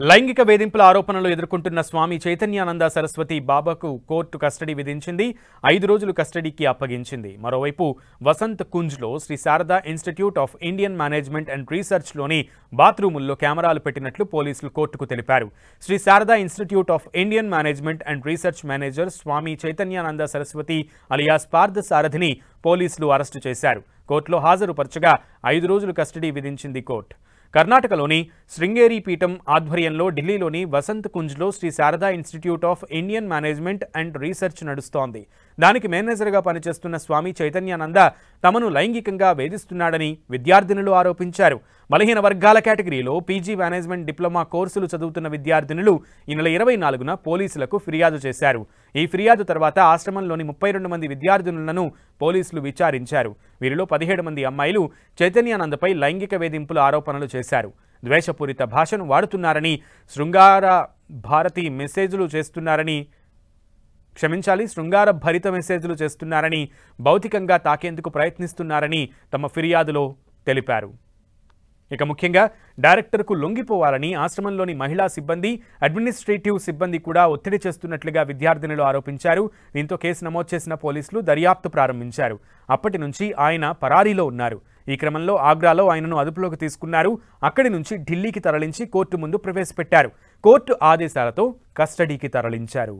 లైంగిక వేధింపుల ఆరోపణలు ఎదుర్కొంటున్న స్వామి చైతన్యానంద సరస్వతి బాబాకు కోర్టు కస్టడీ విధించింది. 5 రోజులు కస్టడీకి అప్పగించింది. మరోవైపు వసంత్ కుంజ్లో Shri Sharada institute of Indian management and రీసెర్చ్లోని బాత్రూముల్లో కెమెరాలు పెట్టినట్లు పోలీసులు కోర్టుకు తెలిపారు. Shri Sharada institute of Indian management and research manager Swami Chaitanyananda Saraswati alias Partha సారథిని పోలీసులు అరెస్టు చేశారు. కోర్టులో హాజరుపరచగా 5 రోజులు కస్టడీ విధించింది కోర్టు. కర్ణాటకలోని శృంగేరి పీఠం ఆధ్వర్యంలో ఢిల్లీలోని వసంత్ కుంజ్లో Shri Sharada institute of Indian management and research నడుస్తోంది. దానికి మేనేజర్గా పనిచేస్తున్న స్వామి చైతన్యానంద తమను లైంగికంగా వేధిస్తున్నాడని విద్యార్థినులు ఆరోపించారు. బలహీన వర్గాల కేటగిరీలో పీజీ మేనేజ్మెంట్ డిప్లొమా కోర్సులు చదువుతున్న విద్యార్థినులు ఈ నెల 24న పోలీసులకు ఫిర్యాదు చేశారు. ఈ ఫిర్యాదు తర్వాత ఆశ్రమంలోని 32 మంది విద్యార్థినులను పోలీసులు విచారించారు. వీరిలో 17 మంది అమ్మాయిలు చైతన్యానందపై లైంగిక వేధింపుల ఆరోపణలు చేశారు. ద్వేషపూరిత భాషను వాడుతున్నారని, శృంగార భరిత మెసేజ్లు చేస్తున్నారని, భౌతికంగా తాకేందుకు ప్రయత్నిస్తున్నారని తమ ఫిర్యాదులో తెలిపారు. ఇక ముఖ్యంగా డైరెక్టర్కు లొంగిపోవాలని ఆశ్రమంలోని మహిళా సిబ్బంది, అడ్మినిస్ట్రేటివ్ సిబ్బంది కూడా ఒత్తిడి చేస్తున్నట్లుగా విద్యార్థినులు ఆరోపించారు. దీంతో కేసు నమోదు చేసిన పోలీసులు దర్యాప్తు ప్రారంభించారు. అప్పటి నుంచి ఆయన పరారీలో ఉన్నారు. ఈ క్రమంలో ఆగ్రాలో ఆయనను అదుపులోకి తీసుకున్నారు. అక్కడి నుంచి ఢిల్లీకి తరలించి కోర్టు ముందు ప్రవేశపెట్టారు. కోర్టు ఆదేశాలతో కస్టడీకి తరలించారు.